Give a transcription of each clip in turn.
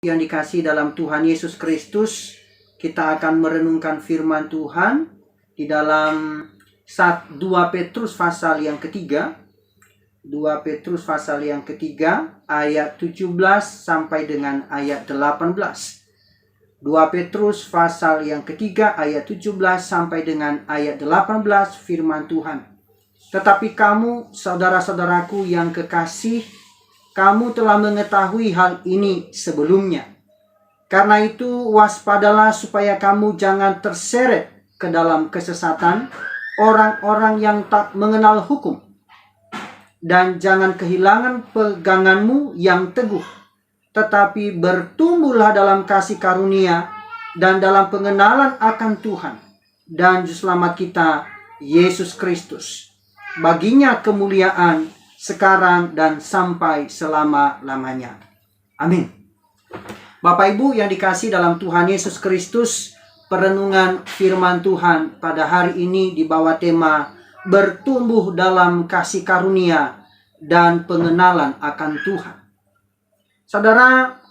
Yang dikasih dalam Tuhan Yesus Kristus, kita akan merenungkan firman Tuhan di dalam 2 Petrus pasal yang ketiga. 2 Petrus pasal yang ketiga ayat 17 sampai dengan ayat 18. 2 Petrus pasal yang ketiga ayat 17 sampai dengan ayat 18 firman Tuhan. Tetapi kamu, saudara-saudaraku yang kekasih, kamu telah mengetahui hal ini sebelumnya. Karena itu waspadalah supaya kamu jangan terseret ke dalam kesesatan orang-orang yang tak mengenal hukum. Dan jangan kehilangan peganganmu yang teguh, tetapi bertumbuhlah dalam kasih karunia dan dalam pengenalan akan Tuhan dan Juru Selamat kita, Yesus Kristus. Baginya kemuliaan sekarang dan sampai selama-lamanya. Amin. Bapak Ibu yang dikasih dalam Tuhan Yesus Kristus, perenungan firman Tuhan pada hari ini di bawah tema bertumbuh dalam kasih karunia dan pengenalan akan Tuhan. Saudara,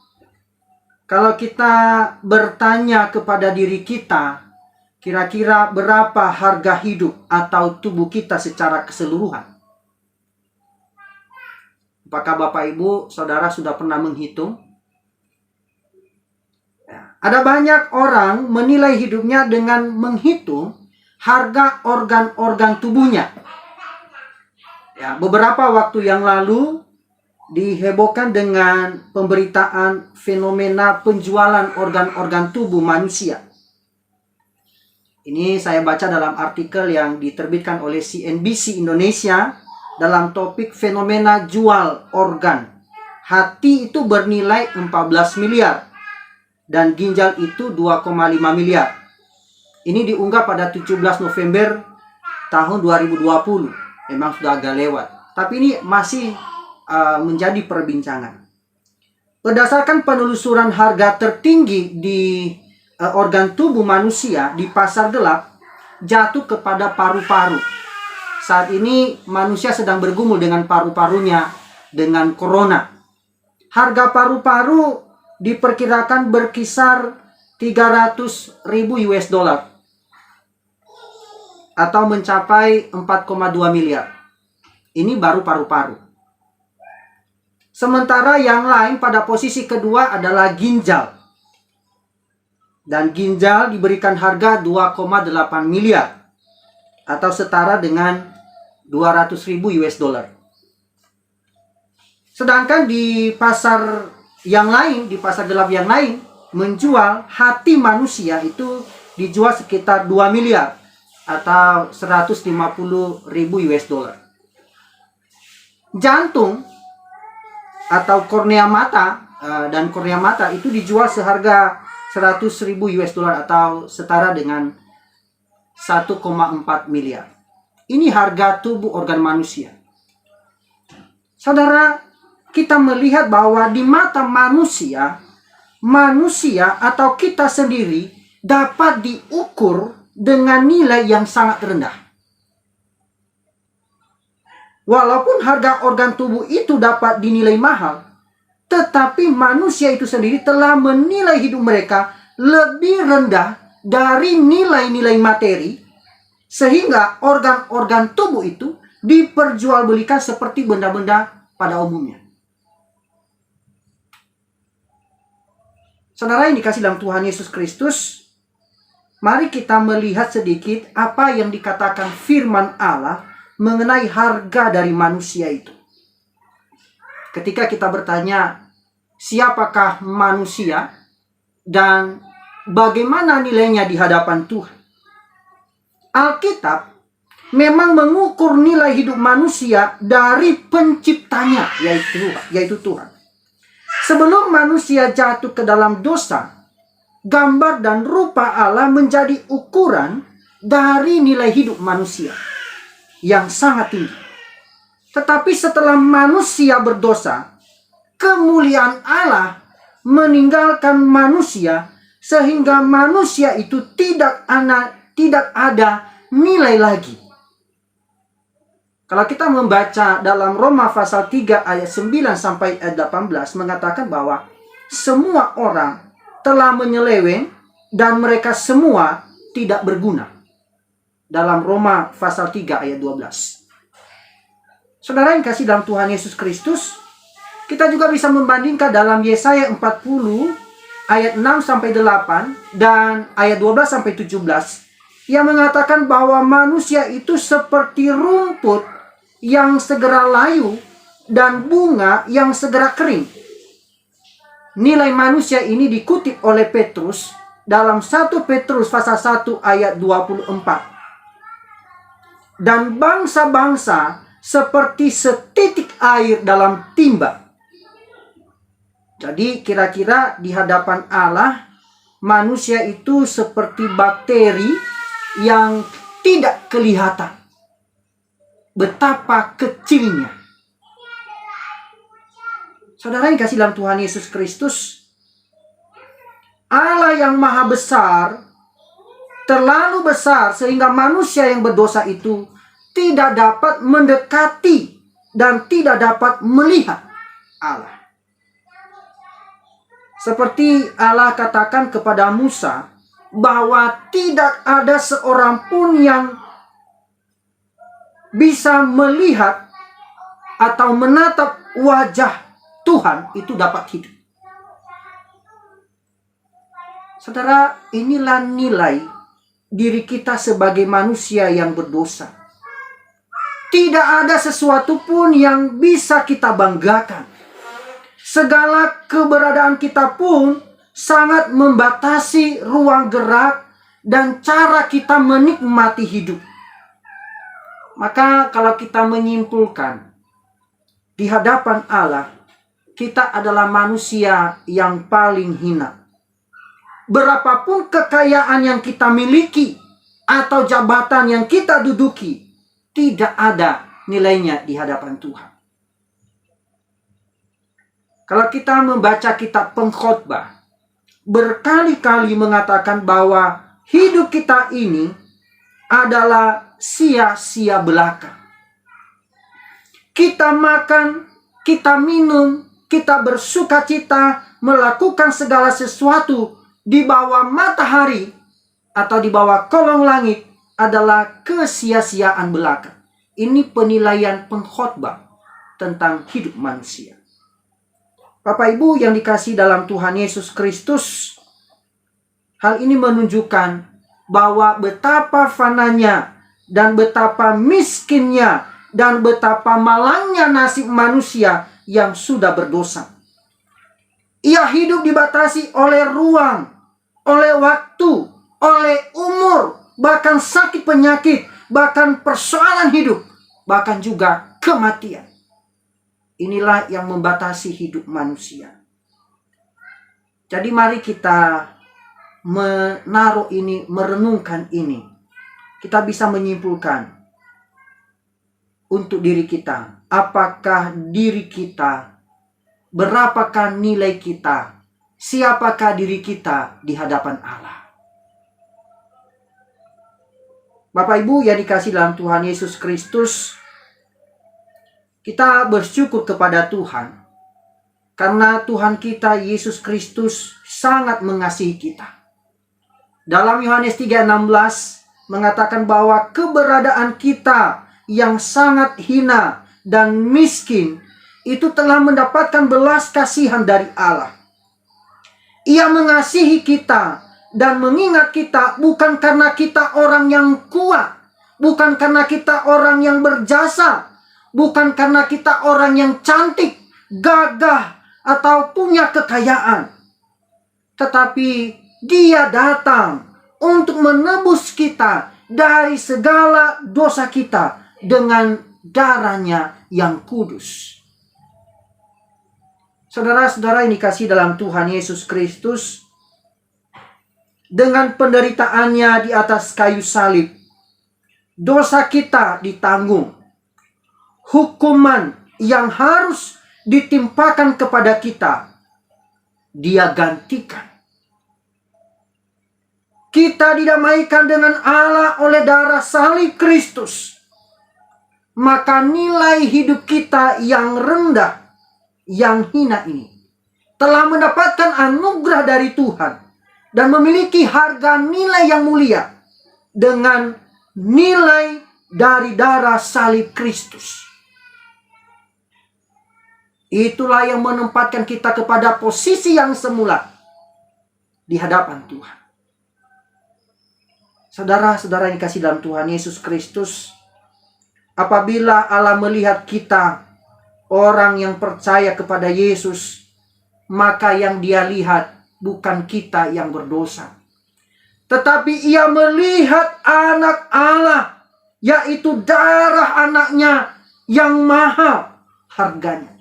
kalau kita bertanya kepada diri kita, kira-kira berapa harga hidup atau tubuh kita secara keseluruhan? Apakah Bapak Ibu, Saudara sudah pernah menghitung? Ya, ada banyak orang menilai hidupnya dengan menghitung harga organ-organ tubuhnya. Ya, beberapa waktu yang lalu dihebohkan dengan pemberitaan fenomena penjualan organ-organ tubuh manusia. Ini saya baca dalam artikel yang diterbitkan oleh CNBC Indonesia dalam topik fenomena jual organ. Hati itu bernilai 14 miliar dan ginjal itu 2,5 miliar. Ini diunggah pada 17 November tahun 2020. Memang sudah agak lewat, tapi ini masih menjadi perbincangan. Berdasarkan penelusuran harga tertinggi di organ tubuh manusia di pasar gelap jatuh kepada paru-paru. Saat ini manusia sedang bergumul dengan paru-parunya dengan corona. Harga paru-paru diperkirakan berkisar 300.000 US dollar atau mencapai 4,2 miliar. Ini baru paru-paru. Sementara yang lain pada posisi kedua adalah ginjal. Dan ginjal diberikan harga 2,8 miliar atau setara dengan 200.000 US dollar. Sedangkan di pasar yang lain, di pasar gelap yang lain, menjual hati manusia itu dijual sekitar 2 miliar atau 150.000 US dollar. Jantung atau kornea mata dan kornea mata itu dijual seharga 100.000 US dollar atau setara dengan 1,4 miliar. Ini harga tubuh organ manusia. Saudara, kita melihat bahwa di mata manusia atau kita sendiri dapat diukur dengan nilai yang sangat rendah. Walaupun harga organ tubuh itu dapat dinilai mahal, tetapi manusia itu sendiri telah menilai hidup mereka lebih rendah dari nilai-nilai materi, sehingga organ-organ tubuh itu diperjualbelikan seperti benda-benda pada umumnya. Saudara yang dikasih dalam Tuhan Yesus Kristus, mari kita melihat sedikit apa yang dikatakan firman Allah mengenai harga dari manusia itu. Ketika kita bertanya, siapakah manusia dan bagaimana nilainya di hadapan Tuhan? Alkitab memang mengukur nilai hidup manusia dari penciptanya, yaitu Tuhan. Sebelum manusia jatuh ke dalam dosa, gambar dan rupa Allah menjadi ukuran dari nilai hidup manusia yang sangat tinggi. Tetapi setelah manusia berdosa, kemuliaan Allah meninggalkan manusia sehingga manusia itu tidak ada nilai lagi. Kalau kita membaca dalam Roma pasal 3 ayat 9 sampai ayat 18 mengatakan bahwa semua orang telah menyeleweng dan mereka semua tidak berguna. Dalam Roma pasal 3 ayat 12. Saudara yang kasih dalam Tuhan Yesus Kristus, kita juga bisa membandingkan dalam Yesaya 40 ayat 6 sampai 8 dan ayat 12 sampai 17 yang mengatakan bahwa manusia itu seperti rumput yang segera layu dan bunga yang segera kering. Nilai manusia ini dikutip oleh Petrus dalam 1 Petrus pasal 1 ayat 24. Dan bangsa-bangsa seperti setitik air dalam timba. Jadi kira-kira di hadapan Allah, manusia itu seperti bakteri yang tidak kelihatan. Betapa kecilnya. Saudara yang kasih dalam Tuhan Yesus Kristus, Allah yang maha besar, terlalu besar sehingga manusia yang berdosa itu tidak dapat mendekati dan tidak dapat melihat Allah. Seperti Allah katakan kepada Musa bahwa tidak ada seorang pun yang bisa melihat atau menatap wajah Tuhan itu dapat hidup. Saudara, inilah nilai diri kita sebagai manusia yang berdosa. Tidak ada sesuatu pun yang bisa kita banggakan. Segala keberadaan kita pun sangat membatasi ruang gerak dan cara kita menikmati hidup. Maka kalau kita menyimpulkan di hadapan Allah, kita adalah manusia yang paling hina. Berapapun kekayaan yang kita miliki atau jabatan yang kita duduki, tidak ada nilainya di hadapan Tuhan. Kalau kita membaca kitab Pengkhotbah, berkali-kali mengatakan bahwa hidup kita ini adalah sia-sia belaka. Kita makan, kita minum, kita bersuka cita, melakukan segala sesuatu di bawah matahari atau di bawah kolong langit adalah kesia-siaan belaka. Ini penilaian Pengkhotbah tentang hidup manusia. Bapak Ibu yang dikasihi dalam Tuhan Yesus Kristus, hal ini menunjukkan bahwa betapa fananya dan betapa miskinnya dan betapa malangnya nasib manusia yang sudah berdosa. Ia hidup dibatasi oleh ruang, oleh waktu, oleh umur, bahkan sakit penyakit, bahkan persoalan hidup, bahkan juga kematian. Inilah yang membatasi hidup manusia. Jadi mari kita menaruh ini, merenungkan ini. Kita bisa menyimpulkan untuk diri kita. Apakah diri kita, berapakah nilai kita, siapakah diri kita di hadapan Allah. Bapak Ibu yang dikasihi dalam Tuhan Yesus Kristus, kita bersyukur kepada Tuhan karena Tuhan kita Yesus Kristus sangat mengasihi kita. Dalam Yohanes 3:16 mengatakan bahwa keberadaan kita yang sangat hina dan miskin itu telah mendapatkan belas kasihan dari Allah. Ia mengasihi kita dan mengingat kita bukan karena kita orang yang kuat, bukan karena kita orang yang berjasa, bukan karena kita orang yang cantik, gagah, atau punya kekayaan. Tetapi Dia datang untuk menebus kita dari segala dosa kita dengan darah-Nya yang kudus. Saudara-saudara yang dikasihi dalam Tuhan Yesus Kristus, dengan penderitaannya di atas kayu salib, dosa kita ditanggung. Hukuman yang harus ditimpakan kepada kita, Dia gantikan. Kita didamaikan dengan Allah oleh darah salib Kristus. Maka nilai hidup kita yang rendah, yang hina ini, telah mendapatkan anugerah dari Tuhan dan memiliki harga nilai yang mulia dengan nilai dari darah salib Kristus. Itulah yang menempatkan kita kepada posisi yang semula di hadapan Tuhan. Saudara-saudara yang dikasihi dalam Tuhan Yesus Kristus, apabila Allah melihat kita, orang yang percaya kepada Yesus, maka yang Dia lihat bukan kita yang berdosa, tetapi Ia melihat anak Allah, yaitu darah anaknya yang mahal harganya.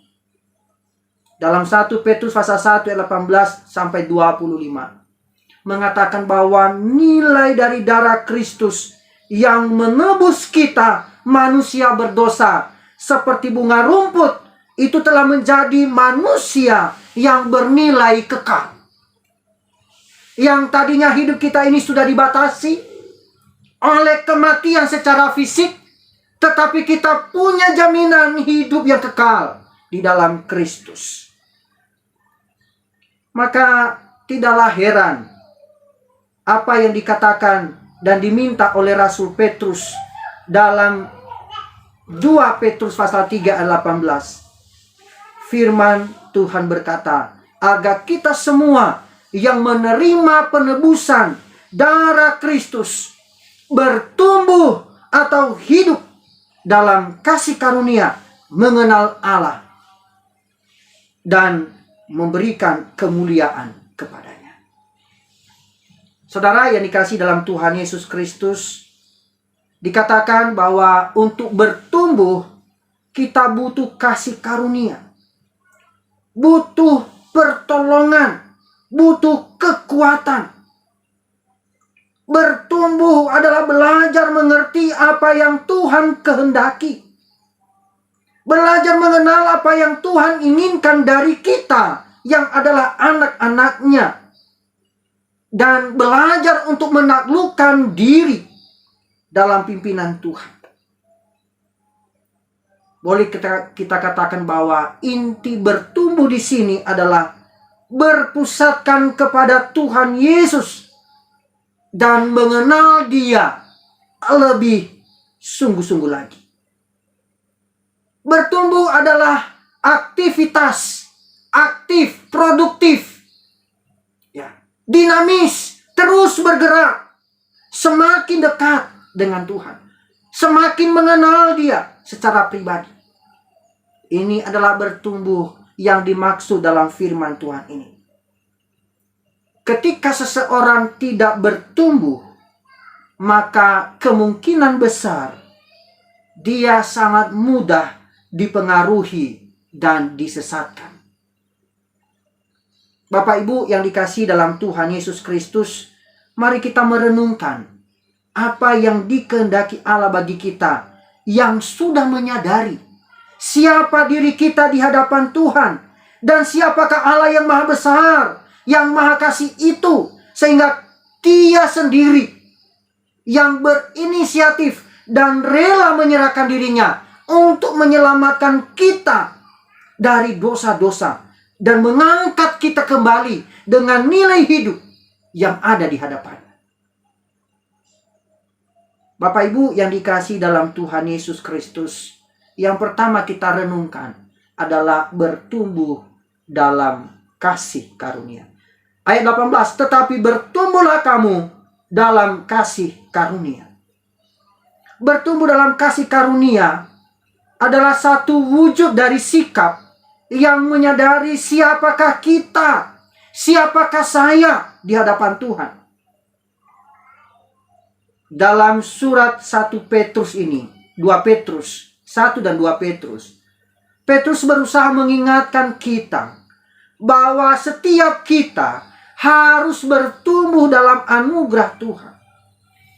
Dalam 1 Petrus pasal 1 ayat 18 sampai 25 mengatakan bahwa nilai dari darah Kristus yang menebus kita manusia berdosa seperti bunga rumput itu telah menjadi manusia yang bernilai kekal. Yang tadinya hidup kita ini sudah dibatasi oleh kematian secara fisik, tetapi kita punya jaminan hidup yang kekal di dalam Kristus. Maka tidaklah heran apa yang dikatakan dan diminta oleh Rasul Petrus dalam 2 Petrus pasal 3 ayat 18. Firman Tuhan berkata, agar kita semua yang menerima penebusan darah Kristus bertumbuh atau hidup dalam kasih karunia mengenal Allah dan memberikan kemuliaan kepadanya. Saudara yang dikasihi dalam Tuhan Yesus Kristus, dikatakan bahwa untuk bertumbuh kita butuh kasih karunia, butuh pertolongan, butuh kekuatan. Bertumbuh adalah belajar mengerti apa yang Tuhan kehendaki. Belajar mengenal apa yang Tuhan inginkan dari kita yang adalah anak-anaknya. Dan belajar untuk menaklukkan diri dalam pimpinan Tuhan. Boleh kita katakan bahwa inti bertumbuh di sini adalah berpusatkan kepada Tuhan Yesus dan mengenal Dia lebih sungguh-sungguh lagi. Bertumbuh adalah aktivitas, aktif, produktif, ya, dinamis, terus bergerak, semakin dekat dengan Tuhan, semakin mengenal Dia secara pribadi. Ini adalah bertumbuh yang dimaksud dalam firman Tuhan ini. Ketika seseorang tidak bertumbuh, maka kemungkinan besar dia sangat mudah dipengaruhi dan disesatkan. Bapak Ibu yang dikasihi dalam Tuhan Yesus Kristus, mari kita merenungkan apa yang dikehendaki Allah bagi kita yang sudah menyadari siapa diri kita di hadapan Tuhan dan siapakah Allah yang maha besar, yang maha kasih itu, sehingga Dia sendiri yang berinisiatif dan rela menyerahkan dirinya untuk menyelamatkan kita dari dosa-dosa dan mengangkat kita kembali dengan nilai hidup yang ada di hadapan. Bapak Ibu yang dikasihi dalam Tuhan Yesus Kristus, yang pertama kita renungkan adalah bertumbuh dalam kasih karunia. Ayat 18, tetapi bertumbuhlah kamu dalam kasih karunia. Bertumbuh dalam kasih karunia adalah satu wujud dari sikap yang menyadari siapakah kita, siapakah saya di hadapan Tuhan. Dalam surat 1 Petrus ini, 2 Petrus, 1 dan 2 Petrus, Petrus berusaha mengingatkan kita bahwa setiap kita harus bertumbuh dalam anugerah Tuhan.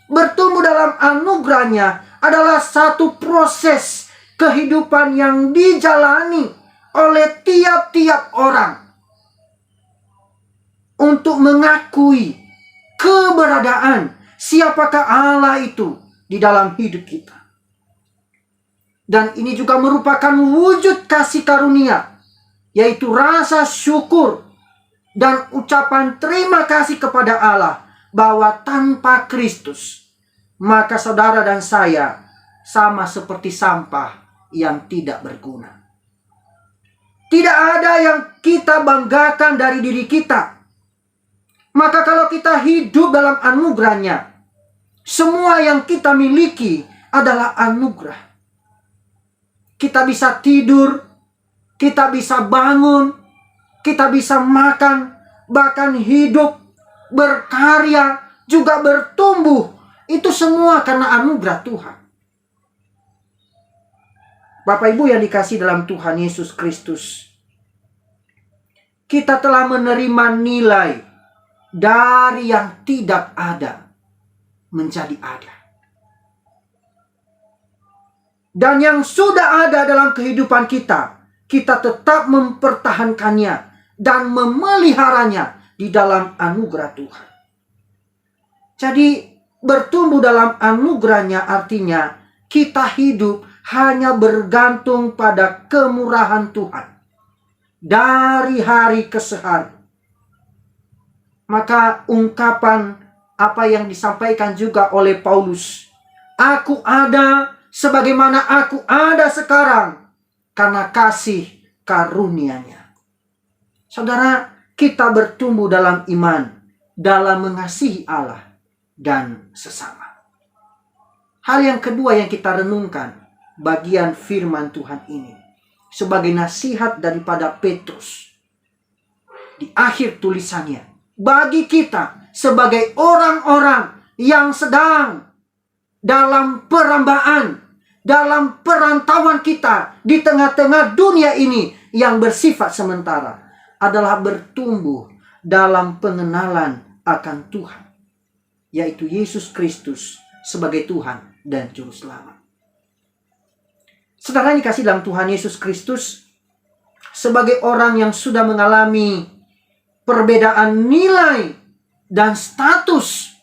Bertumbuh dalam anugerahnya adalah satu proses kehidupan yang dijalani oleh tiap-tiap orang untuk mengakui keberadaan siapakah Allah itu di dalam hidup kita. Dan ini juga merupakan wujud kasih karunia, yaitu rasa syukur dan ucapan terima kasih kepada Allah bahwa tanpa Kristus, maka saudara dan saya sama seperti sampah yang tidak berguna. Tidak ada yang kita banggakan dari diri kita. Maka kalau kita hidup dalam anugerahnya, semua yang kita miliki adalah anugerah. Kita bisa tidur, kita bisa bangun, kita bisa makan, bahkan hidup, berkarya, juga bertumbuh. Itu semua karena anugerah Tuhan. Bapak Ibu yang dikasihi dalam Tuhan Yesus Kristus, kita telah menerima nilai dari yang tidak ada menjadi ada. Dan yang sudah ada dalam kehidupan kita, kita tetap mempertahankannya dan memeliharanya di dalam anugerah Tuhan. Jadi bertumbuh dalam anugerahnya artinya kita hidup hanya bergantung pada kemurahan Tuhan dari hari ke hari. Maka ungkapan apa yang disampaikan juga oleh Paulus, aku ada sebagaimana aku ada sekarang karena kasih karunia-Nya. Saudara, kita bertumbuh dalam iman, dalam mengasihi Allah dan sesama. Hal yang kedua yang kita renungkan, bagian firman Tuhan ini sebagai nasihat daripada Petrus di akhir tulisannya bagi kita sebagai orang-orang yang sedang dalam perambaan, dalam perantauan kita di tengah-tengah dunia ini yang bersifat sementara, adalah bertumbuh dalam pengenalan akan Tuhan, yaitu Yesus Kristus sebagai Tuhan dan Juru Selamat. Saudara dikasih dalam Tuhan Yesus Kristus, sebagai orang yang sudah mengalami perbedaan nilai dan status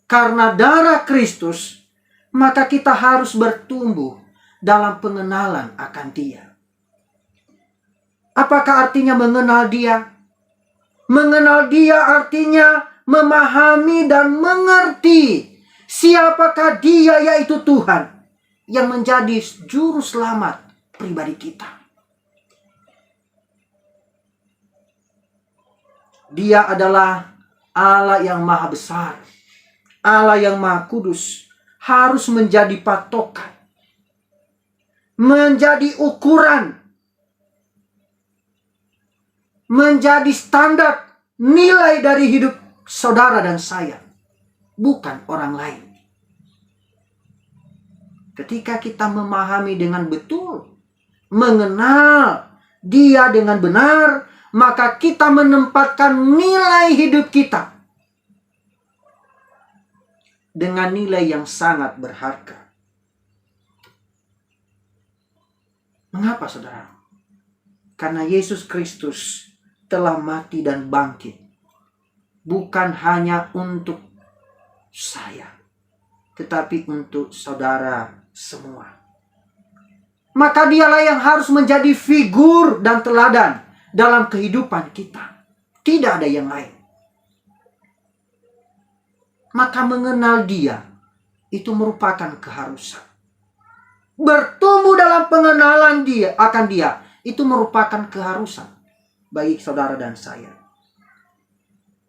karena darah Kristus, maka kita harus bertumbuh dalam pengenalan akan Dia. Apakah artinya mengenal Dia? Mengenal Dia artinya memahami dan mengerti siapakah Dia, yaitu Tuhan yang menjadi juru selamat pribadi kita. Dia adalah Allah yang maha besar, Allah yang maha kudus, harus menjadi patokan, menjadi ukuran, menjadi standar nilai dari hidup saudara dan saya, bukan orang lain. Ketika kita memahami dengan betul, mengenal Dia dengan benar, maka kita menempatkan nilai hidup kita dengan nilai yang sangat berharga. Mengapa, saudara? Karena Yesus Kristus telah mati dan bangkit, bukan hanya untuk saya, tetapi untuk saudara semua. Maka Dialah yang harus menjadi figur dan teladan dalam kehidupan kita. Tidak ada yang lain. Maka mengenal Dia itu merupakan keharusan. Bertumbuh dalam pengenalan Dia akan Dia itu merupakan keharusan bagi saudara dan saya.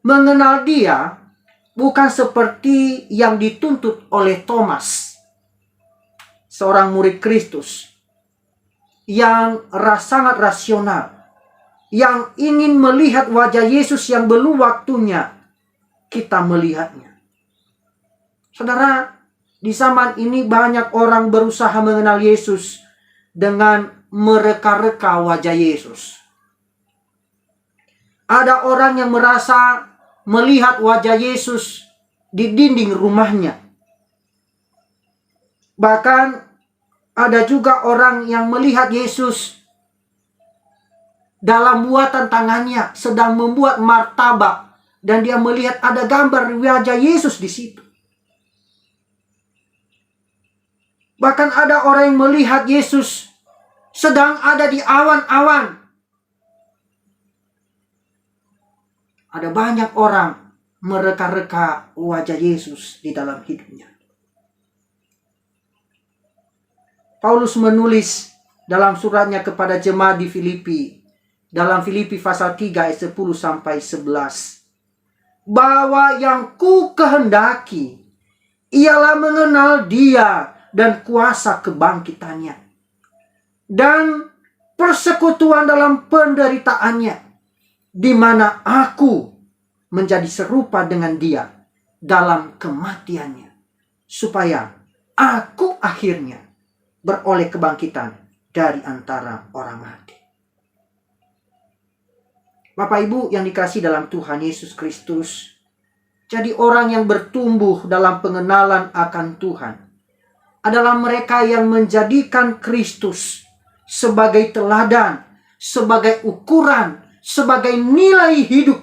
Mengenal Dia bukan seperti yang dituntut oleh Thomas, seorang murid Kristus yang sangat rasional, yang ingin melihat wajah Yesus yang belum waktunya kita melihatnya. Saudara, di zaman ini banyak orang berusaha mengenal Yesus dengan mereka-reka wajah Yesus. Ada orang yang merasa melihat wajah Yesus di dinding rumahnya. Bahkan ada juga orang yang melihat Yesus dalam buatan tangannya sedang membuat martabak, dan dia melihat ada gambar wajah Yesus di situ. Bahkan ada orang yang melihat Yesus sedang ada di awan-awan. Ada banyak orang mereka-reka wajah Yesus di dalam hidupnya. Paulus menulis dalam suratnya kepada jemaat di Filipi, dalam Filipi pasal 3 ayat 10 sampai 11, bahwa yang ku kehendaki ialah mengenal Dia dan kuasa kebangkitannya, dan persekutuan dalam penderitaannya, di mana aku menjadi serupa dengan Dia dalam kematiannya, supaya aku akhirnya beroleh kebangkitan dari antara orang mati. Bapak Ibu yang dikasihi dalam Tuhan Yesus Kristus, jadi orang yang bertumbuh dalam pengenalan akan Tuhan adalah mereka yang menjadikan Kristus sebagai teladan, sebagai ukuran, sebagai nilai hidup.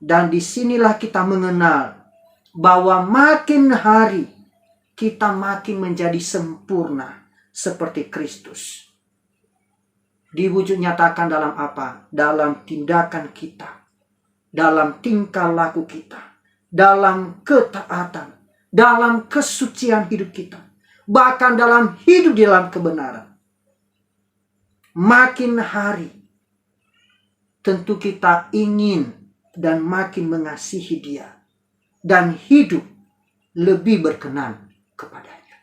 Dan disinilah kita mengenal bahwa makin hari kita makin menjadi sempurna seperti Kristus. Diwujud nyatakan dalam apa? Dalam tindakan kita, dalam tingkah laku kita, dalam ketaatan, dalam kesucian hidup kita, bahkan dalam hidup di dalam kebenaran. Makin hari tentu kita ingin dan makin mengasihi Dia dan hidup lebih berkenan kepadanya.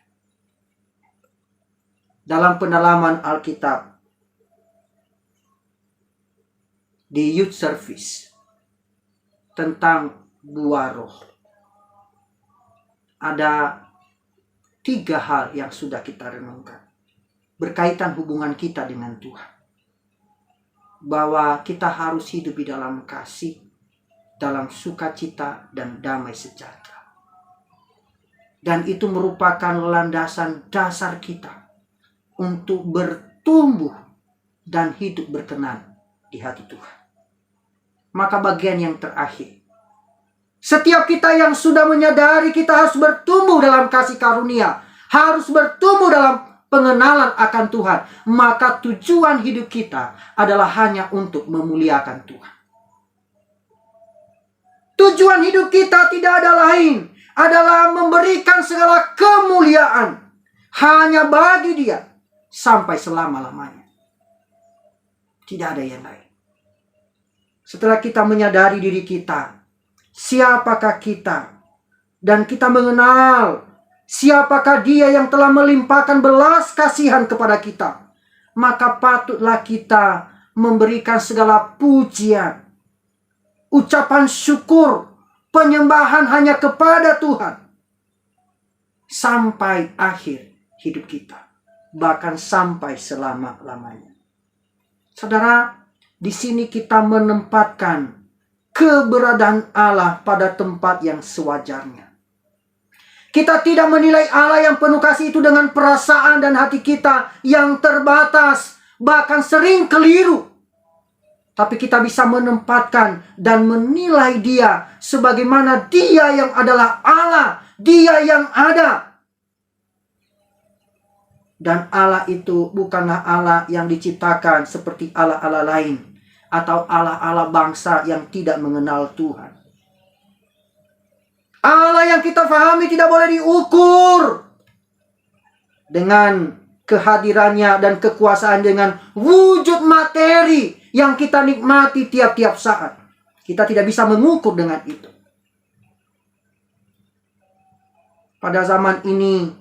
Dalam pendalaman Alkitab di Youth Service tentang buah roh, ada 3 hal yang sudah kita renungkan berkaitan hubungan kita dengan Tuhan. Bahwa kita harus hidup di dalam kasih, dalam sukacita dan damai sejahtera. Dan itu merupakan landasan dasar kita untuk bertumbuh dan hidup berkenan di hati Tuhan. Maka bagian yang terakhir, setiap kita yang sudah menyadari kita harus bertumbuh dalam kasih karunia, harus bertumbuh dalam pengenalan akan Tuhan, maka tujuan hidup kita adalah hanya untuk memuliakan Tuhan. Tujuan hidup kita tidak ada lain, adalah memberikan segala kemuliaan hanya bagi Dia sampai selama-lamanya. Tidak ada yang lain. Setelah kita menyadari diri kita, siapakah kita, dan kita mengenal siapakah Dia yang telah melimpahkan belas kasihan kepada kita, maka patutlah kita memberikan segala pujian, ucapan syukur, penyembahan hanya kepada Tuhan sampai akhir hidup kita, bahkan sampai selama-lamanya. Saudara, di sini kita menempatkan keberadaan Allah pada tempat yang sewajarnya. Kita tidak menilai Allah yang penuh kasih itu dengan perasaan dan hati kita yang terbatas, bahkan sering keliru. Tapi kita bisa menempatkan dan menilai Dia sebagaimana Dia yang adalah Allah, Dia yang ada. Dan Allah itu bukanlah Allah yang diciptakan seperti Allah-Allah lain, atau Allah-Allah bangsa yang tidak mengenal Tuhan. Allah yang kita pahami tidak boleh diukur dengan kehadirannya dan kekuasaan dengan wujud materi yang kita nikmati tiap-tiap saat. Kita tidak bisa mengukur dengan itu. Pada zaman ini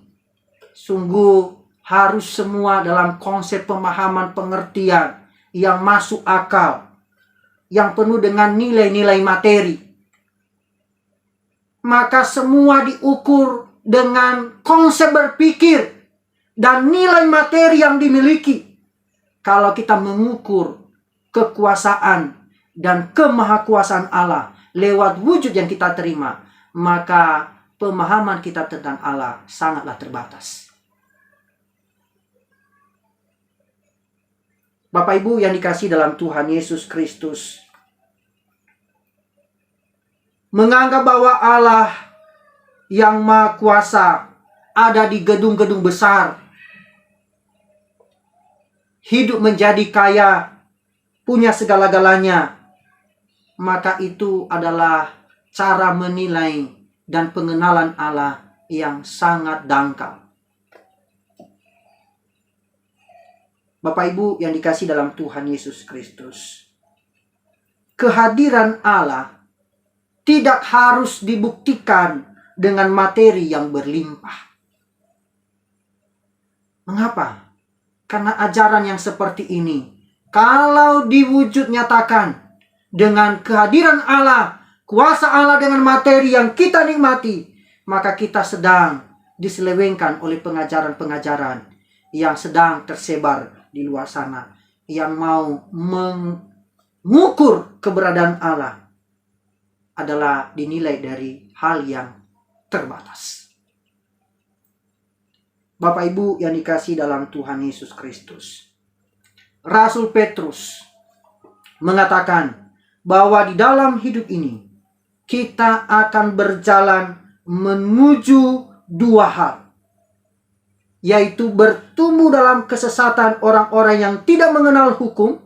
sungguh harus semua dalam konsep pemahaman pengertian yang masuk akal, yang penuh dengan nilai-nilai materi. Maka semua diukur dengan konsep berpikir dan nilai materi yang dimiliki. Kalau kita mengukur kekuasaan dan kemahakuasaan Allah lewat wujud yang kita terima, maka pemahaman kita tentang Allah sangatlah terbatas. Bapak Ibu yang dikasihi dalam Tuhan Yesus Kristus, menganggap bahwa Allah yang Maha Kuasa ada di gedung-gedung besar, hidup menjadi kaya, punya segala-galanya, maka itu adalah cara menilai dan pengenalan Allah yang sangat dangkal. Bapak Ibu yang dikasihi dalam Tuhan Yesus Kristus, kehadiran Allah tidak harus dibuktikan dengan materi yang berlimpah. Mengapa? Karena ajaran yang seperti ini, kalau diwujud nyatakan dengan kehadiran Allah, kuasa Allah dengan materi yang kita nikmati, maka kita sedang diselewengkan oleh pengajaran-pengajaran yang sedang tersebar di luar sana, yang mau mengukur keberadaan Allah adalah dinilai dari hal yang terbatas. Bapak Ibu yang dikasihi dalam Tuhan Yesus Kristus, Rasul Petrus mengatakan bahwa di dalam hidup ini kita akan berjalan menuju dua hal, yaitu bertumbuh dalam kesesatan orang-orang yang tidak mengenal hukum,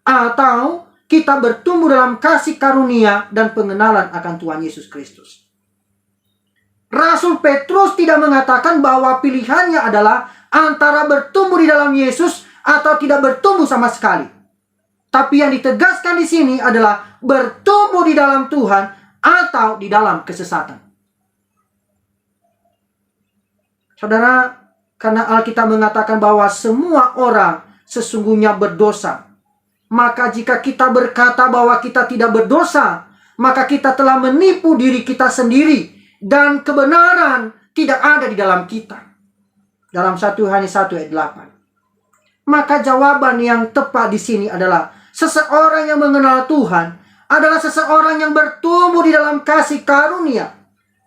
atau kita bertumbuh dalam kasih karunia dan pengenalan akan Tuhan Yesus Kristus. Rasul Petrus tidak mengatakan bahwa pilihannya adalah antara bertumbuh di dalam Yesus atau tidak bertumbuh sama sekali. Tapi yang ditegaskan di sini adalah bertumbuh di dalam Tuhan atau di dalam kesesatan. Saudara, karena Alkitab mengatakan bahwa semua orang sesungguhnya berdosa, maka jika kita berkata bahwa kita tidak berdosa, maka kita telah menipu diri kita sendiri dan kebenaran tidak ada di dalam kita. Dalam 1 Yohanes 1 ayat 8. Maka jawaban yang tepat di sini adalah seseorang yang mengenal Tuhan adalah seseorang yang bertumbuh di dalam kasih karunia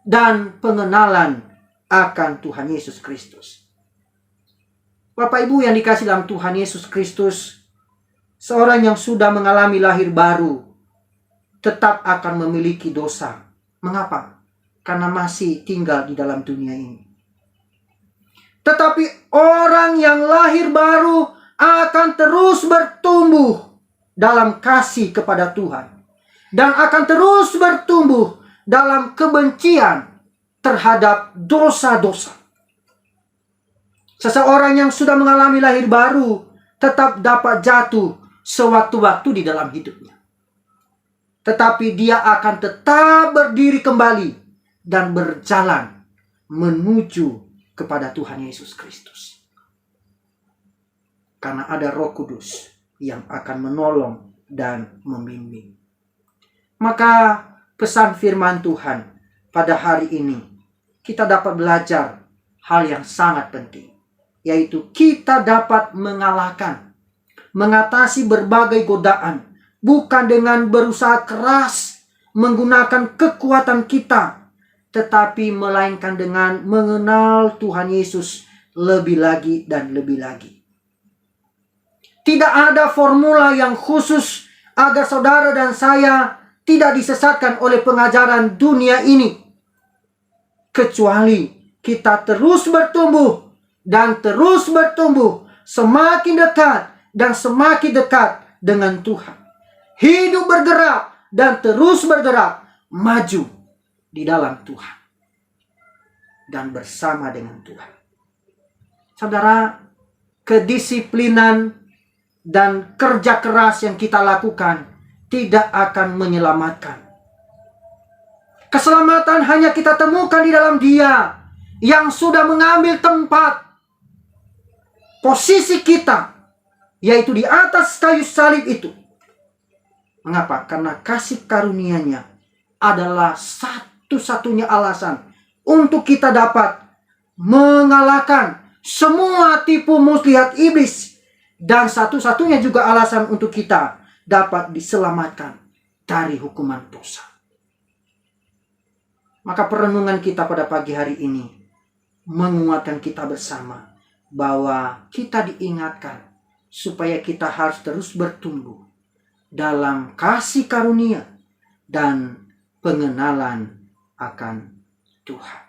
dan pengenalan akan Tuhan Yesus Kristus. Bapak Ibu yang dikasihi dalam Tuhan Yesus Kristus, seorang yang sudah mengalami lahir baru tetap akan memiliki dosa. Mengapa? Karena masih tinggal di dalam dunia ini. Tetapi orang yang lahir baru akan terus bertumbuh dalam kasih kepada Tuhan, dan akan terus bertumbuh dalam kebencian terhadap dosa-dosa. Seseorang yang sudah mengalami lahir baru tetap dapat jatuh sewaktu-waktu di dalam hidupnya, tetapi dia akan tetap berdiri kembali dan berjalan menuju kepada Tuhan Yesus Kristus. Karena ada Roh Kudus yang akan menolong dan membimbing. Maka pesan firman Tuhan pada hari ini, kita dapat belajar hal yang sangat penting, yaitu kita dapat mengatasi berbagai godaan, bukan dengan berusaha keras menggunakan kekuatan kita, tetapi melainkan dengan mengenal Tuhan Yesus lebih lagi dan lebih lagi. Tidak ada formula yang khusus agar saudara dan saya tidak disesatkan oleh pengajaran dunia ini, kecuali kita terus bertumbuh dan terus bertumbuh, semakin dekat dan semakin dekat dengan Tuhan. Hidup bergerak dan terus bergerak maju di dalam Tuhan dan bersama dengan Tuhan. Saudara, kedisiplinan dan kerja keras yang kita lakukan tidak akan menyelamatkan. Keselamatan hanya kita temukan di dalam Dia yang sudah mengambil tempat posisi kita, yaitu di atas kayu salib itu. Mengapa? Karena kasih karunia-Nya adalah satu-satunya alasan untuk kita dapat mengalahkan semua tipu muslihat iblis, dan satu-satunya juga alasan untuk kita dapat diselamatkan dari hukuman dosa. Maka perenungan kita pada pagi hari ini menguatkan kita bersama bahwa kita diingatkan supaya kita harus terus bertumbuh dalam kasih karunia dan pengenalan akan Tuhan.